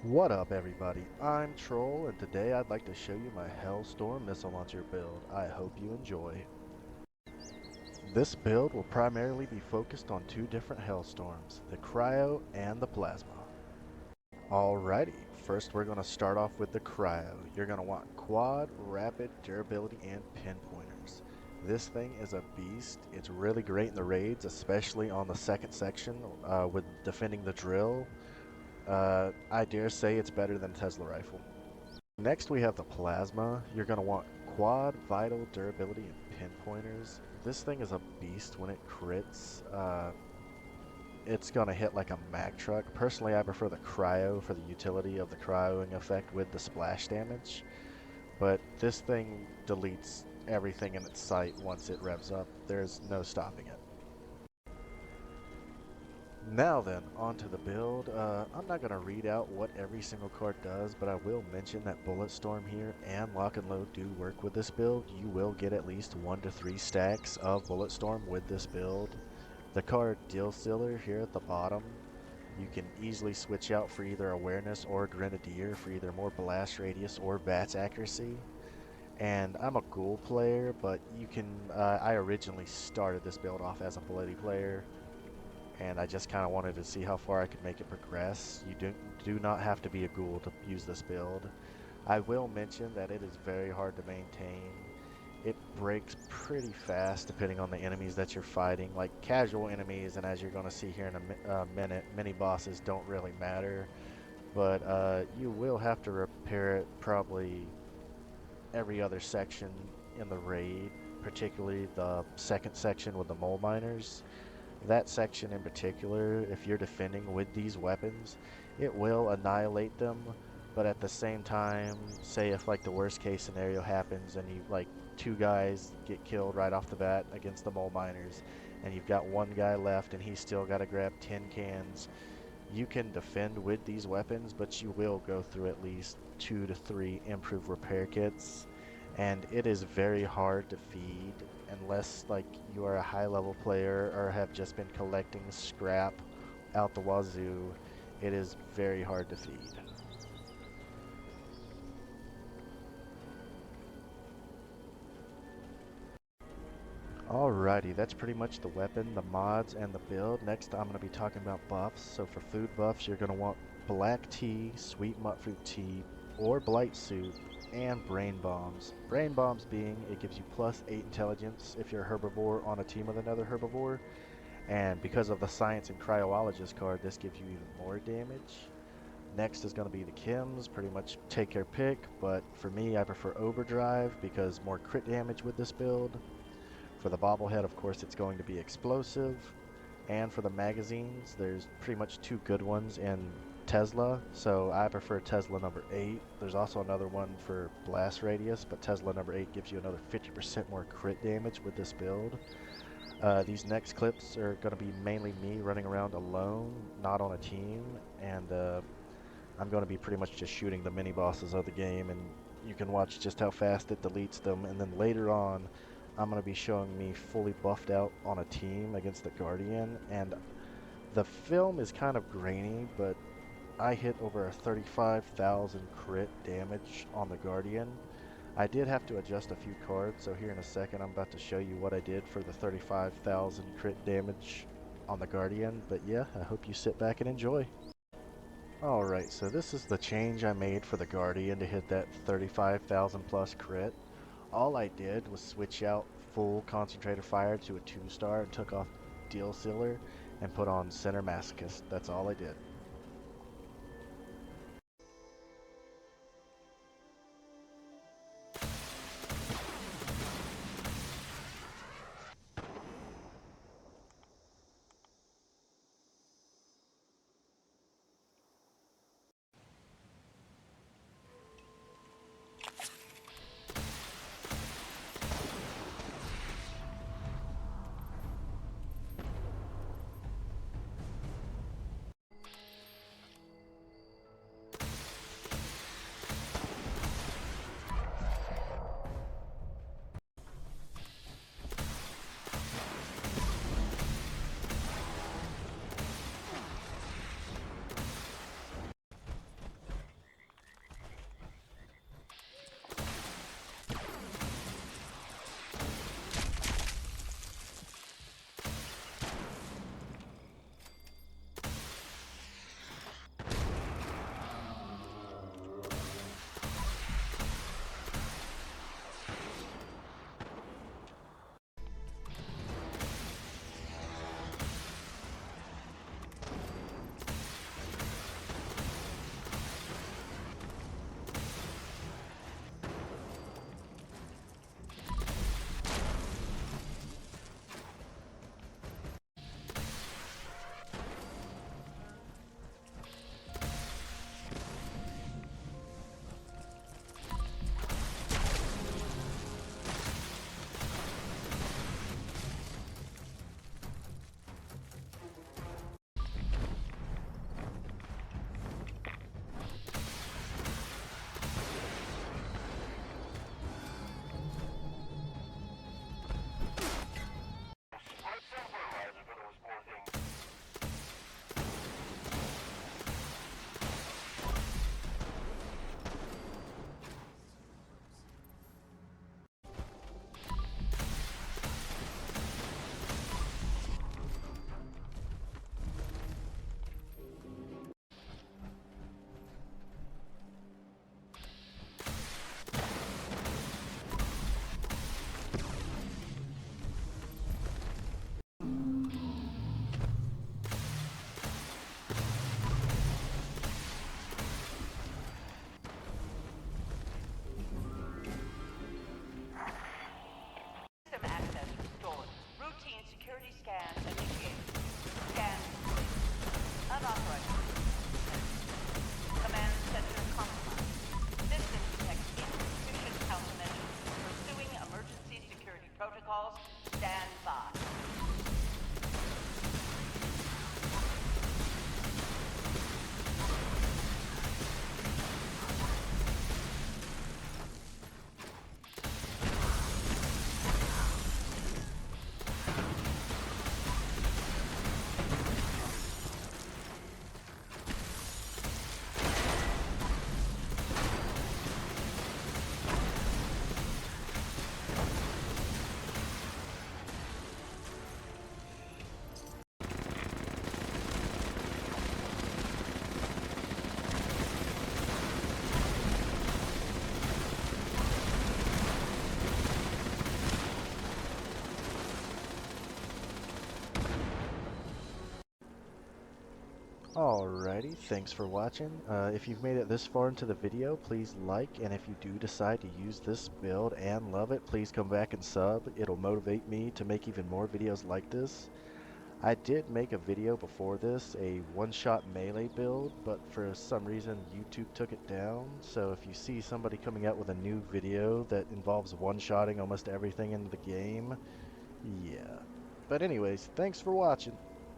What up everybody, I'm Troll and today I'd like to show you my Hellstorm missile launcher build. I hope you enjoy. This build will primarily be focused on two different Hellstorms, the Cryo and the Plasma. Alrighty, first we're going to start off with the Cryo. You're going to want quad, rapid, durability, and pinpointers. This thing is a beast. It's really great in the raids, especially on the second section with defending the drill. I dare say it's better than Tesla rifle. Next we have the Plasma. You're going to want quad, vital, durability, and pinpointers. This thing is a beast when it crits. It's going to hit like a Mack truck. Personally, I prefer the Cryo for the utility of the cryoing effect with the splash damage. But this thing deletes everything in its sight once it revs up. There's no stopping it. Now then, onto the build. I'm not going to read out what every single card does, but I will mention that Bulletstorm here and Lock and Load do work with this build. You will get at least 1 to 3 stacks of Bulletstorm with this build. The card Deal Stealer here at the bottom, you can easily switch out for either Awareness or Grenadier for either more blast radius or VATS accuracy. And I'm a Ghoul player, but you can, I originally started this build off as a Bloody player, and I just kind of wanted to see how far I could make it progress. You do not have to be a ghoul to use this build. I will mention that it is very hard to maintain. It breaks pretty fast depending on the enemies that you're fighting. Like casual enemies, and as you're going to see here in a minute, mini bosses don't really matter. But you will have to repair it probably every other section in the raid, particularly the second section with the mole miners. That section in particular, if you're defending with these weapons, it will annihilate them, but at the same time, say if like the worst case scenario happens and you like 2 guys get killed right off the bat against the mole miners, and you've got 1 guy left and he's still got to grab 10 cans, you can defend with these weapons, but you will go through at least 2 to 3 improved repair kits, and it is very hard to feed unless like you are a high level player or have just been collecting scrap out the wazoo. It is very hard to feed. Alrighty, that's pretty much the weapon, the mods, and the build. Next, I'm going to be talking about buffs. So for food buffs, you're going to want black tea, sweet mutfruit tea, or blight soup, and brain bombs. Brain bombs being, it gives you +8 intelligence if you're a herbivore on a team with another herbivore. And because of the science and cryologist card, this gives you even more damage. Next is going to be the chems, pretty much take your pick, but for me, I prefer overdrive because more crit damage with this build. For the bobblehead, of course, it's going to be explosive. And for the magazines, there's pretty much 2 good ones in Tesla, so I prefer Tesla number 8. There's also another one for blast radius, but Tesla number 8 gives you another 50% more crit damage with this build. These next clips are going to be mainly me running around alone, not on a team, and I'm going to be pretty much just shooting the mini bosses of the game, and you can watch just how fast it deletes them, and then later on I'm going to be showing me fully buffed out on a team against the Guardian, and the film is kind of grainy, but I hit over a 35,000 crit damage on the Guardian. I did have to adjust a few cards, so here in a second I'm about to show you what I did for the 35,000 crit damage on the Guardian, but yeah, I hope you sit back and enjoy. Alright, so this is the change I made for the Guardian to hit that 35,000 plus crit. All I did was switch out full concentrated fire to a 2-star and took off Deal Sealer and put on Center Masochist. That's all I did. Alrighty, thanks for watching. If you've made it this far into the video, please like, and if you do decide to use this build and love it, please come back and sub. It'll motivate me to make even more videos like this. I did make a video before this, a one-shot melee build, but for some reason YouTube took it down. So if you see somebody coming out with a new video that involves one-shotting almost everything in the game, yeah. But anyways, thanks for watching.